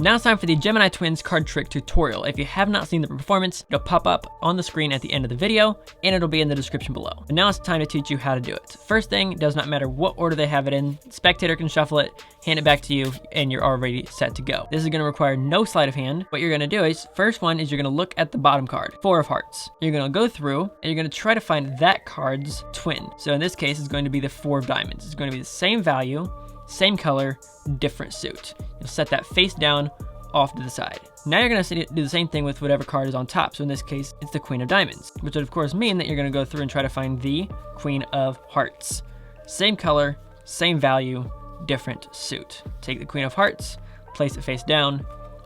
Now it's time for the Gemini Twins card trick tutorial. If you have not seen the performance, it'll pop up on the screen at the end of the video, and it'll be in the description below. But now it's time to teach you how to do it. First thing, it does not matter what order they have it in. Spectator can shuffle it, hand it back to you, and you're already set to go. This is going to require no sleight of hand. What you're going to do is, first one is you're going to look at the bottom card, 4 of hearts. You're going to go through, and you're going to try to find that card's twin. So in this case, it's going to be the 4 of diamonds. It's going to be the same value, same color, different suit. You'll set that face down off to the side. Now you're going to do the same thing with whatever card is on top. So in this case, it's the Queen of Diamonds, which would of course mean that you're going to go through and try to find the Queen of Hearts. Same color, same value, different suit. Take the Queen of Hearts, place it face down,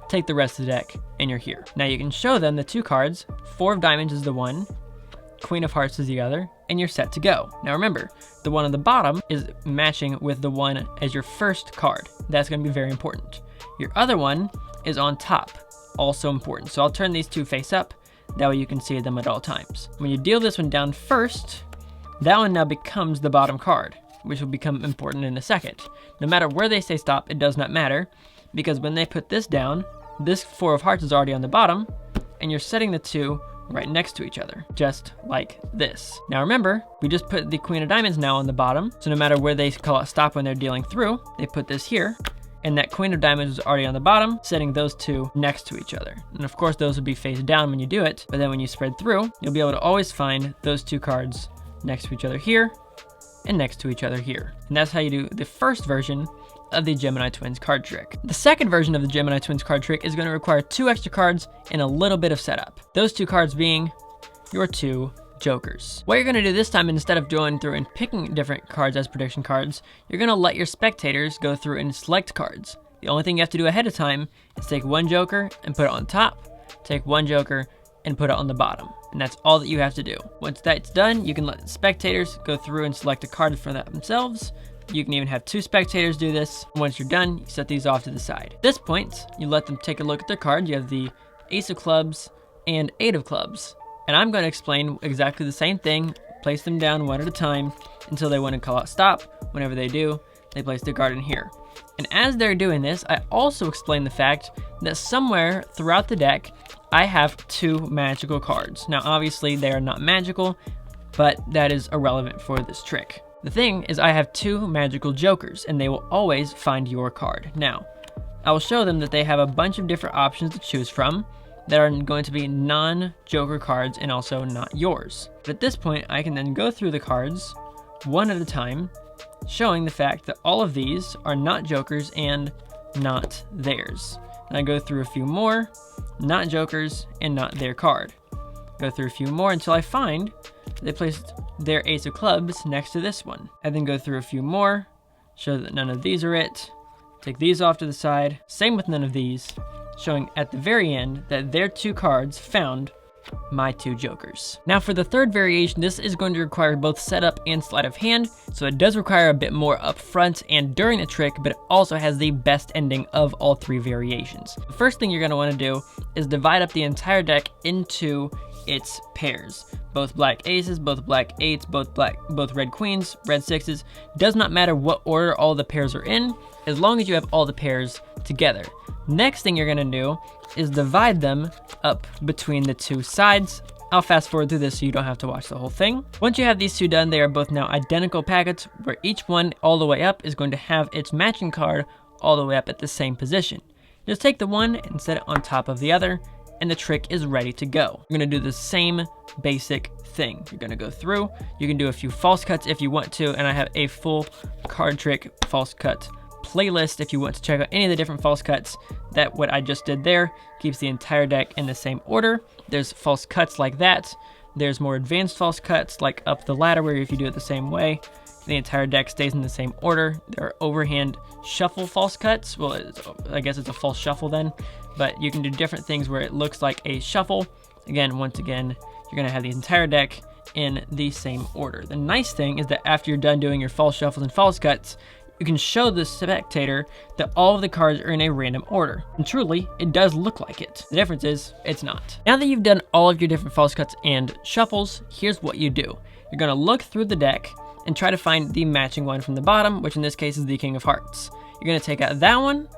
take the rest of the deck, and you're here. Now you can show them the 2 cards. 4 of Diamonds is the one, Queen of Hearts is the other, and you're set to go. Now remember, the one on the bottom is matching with the one as your first card. That's going to be very important. Your other one is on top, also important. So I'll turn these 2 face up, that way you can see them at all times. When you deal this one down first, that one now becomes the bottom card, which will become important in a second. No matter where they say stop, it does not matter, because when they put this down, this 4 of hearts is already on the bottom, and you're setting the 2 right next to each other, just like this. Now remember, we just put the Queen of Diamonds now on the bottom, so no matter where they call it stop when they're dealing through, they put this here, and that Queen of Diamonds is already on the bottom, setting those 2 next to each other. And of course, those would be face down when you do it, but then when you spread through, you'll be able to always find those 2 cards next to each other here, and next to each other here. And that's how you do the first version of the Gemini Twins card trick. The second version of the Gemini Twins card trick is going to require 2 extra cards and a little bit of setup. Those 2 cards being your 2 jokers. What you're going to do this time, instead of going through and picking different cards as prediction cards, you're going to let your spectators go through and select cards. The only thing you have to do ahead of time is take 1 joker and put it on top, take 1 joker and put it on the bottom. And that's all that you have to do. Once that's done, you can let the spectators go through and select a card for that themselves. You can even have 2 spectators do this. Once you're done, you set these off to the side. At this point, you let them take a look at their card. You have the Ace of Clubs and 8 of Clubs. And I'm going to explain exactly the same thing, place them down one at a time until they want to call out stop. Whenever they do, they place their card in here. And as they're doing this, I also explain the fact that somewhere throughout the deck, I have 2 magical cards. Now, obviously, they are not magical, but that is irrelevant for this trick. The thing is, I have 2 magical jokers, and they will always find your card. Now, I will show them that they have a bunch of different options to choose from that are going to be non-joker cards and also not yours. But at this point, I can then go through the cards one at a time, showing the fact that all of these are not jokers and not theirs. And I go through a few more, not jokers and not their card. Go through a few more until I find they placed their Ace of Clubs next to this one. I then go through a few more, show that none of these are it, take these off to the side, same with none of these, showing at the very end that their 2 cards found my 2 jokers. Now for the third variation, this is going to require both setup and sleight of hand, so it does require a bit more up front and during the trick, but it also has the best ending of all 3 variations. The first thing you're going to want to do is divide up the entire deck into its pairs. Both black aces, both black 8s, both red queens, red 6s. Does not matter what order all the pairs are in, as long as you have all the pairs together. Next thing you're gonna do is divide them up between the 2 sides. I'll fast forward through this so you don't have to watch the whole thing. Once you have these 2 done, they are both now identical packets where each one all the way up is going to have its matching card all the way up at the same position. Just take the one and set it on top of the other, and the trick is ready to go. You're gonna do the same basic thing. You're gonna go through, you can do a few false cuts if you want to, and I have a full card trick false cut playlist if you want to check out any of the different false cuts. That what I just did there keeps the entire deck in the same order. There's false cuts like that. There's more advanced false cuts like up the ladder where if you do it the same way, the entire deck stays in the same order. There are overhand shuffle false cuts. Well, I guess it's a false shuffle then, but you can do different things where it looks like a shuffle. Again, once again, you're gonna have the entire deck in the same order. The nice thing is that after you're done doing your false shuffles and false cuts, you can show the spectator that all of the cards are in a random order. And truly, it does look like it. The difference is, it's not. Now that you've done all of your different false cuts and shuffles, here's what you do. You're gonna look through the deck and try to find the matching one from the bottom, which in this case is the King of Hearts. You're gonna take out that one,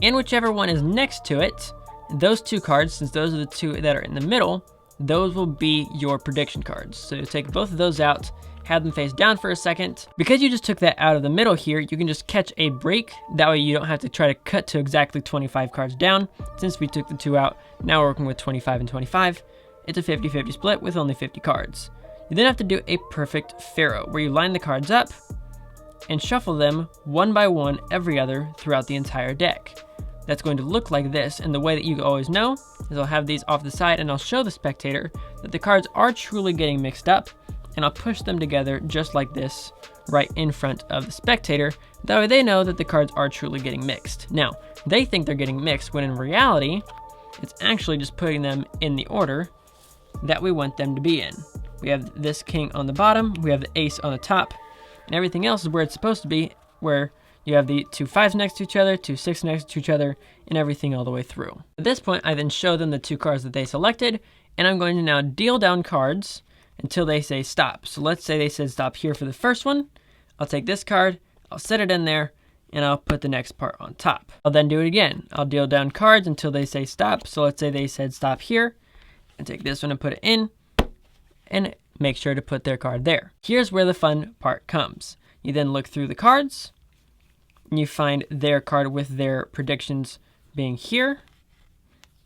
and whichever one is next to it, those two cards, since those are the two that are in the middle, those will be your prediction cards. So you take both of those out, have them face down for a second. Because you just took that out of the middle here, you can just catch a break. That way you don't have to try to cut to exactly 25 cards down. Since we took the two out, now we're working with 25 and 25. It's a 50-50 split with only 50 cards. You then have to do a perfect pharaoh, where you line the cards up and shuffle them one by one every other throughout the entire deck. That's going to look like this, and the way that you always know is I'll have these off the side and I'll show the spectator that the cards are truly getting mixed up, and I'll push them together just like this right in front of the spectator. That way they know that the cards are truly getting mixed. Now, they think they're getting mixed when in reality, it's actually just putting them in the order that we want them to be in. We have this king on the bottom, we have the ace on the top, and everything else is where it's supposed to be, where you have the 2 5s next to each other, 2 6s next to each other, and everything all the way through. At this point, I then show them the 2 cards that they selected, and I'm going to now deal down cards until they say stop. So let's say they said stop here for the first one. I'll take this card, I'll set it in there, and I'll put the next part on top. I'll then do it again. I'll deal down cards until they say stop. So let's say they said stop here, and take this one and put it in, and make sure to put their card there. Here's where the fun part comes. You then look through the cards, and you find their card with their predictions being here,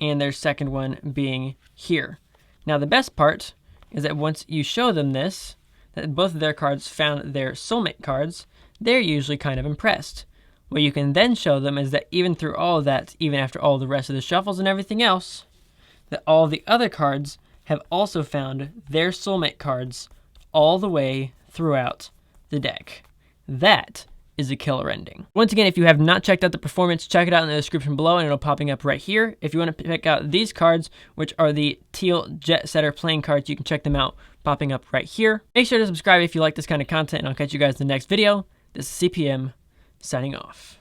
and their second one being here. Now the best part is that once you show them this, that both of their cards found their soulmate cards, they're usually kind of impressed. What you can then show them is that even through all of that, even after all the rest of the shuffles and everything else, that all the other cards have also found their soulmate cards all the way throughout the deck. That is a killer ending. Once again, if you have not checked out the performance, check it out in the description below and it'll popping up right here. If you want to pick out these cards, which are the teal Jet Setter playing cards, you can check them out popping up right here. Make sure to subscribe if you like this kind of content, and I'll catch you guys in the next video. This is CPM signing off.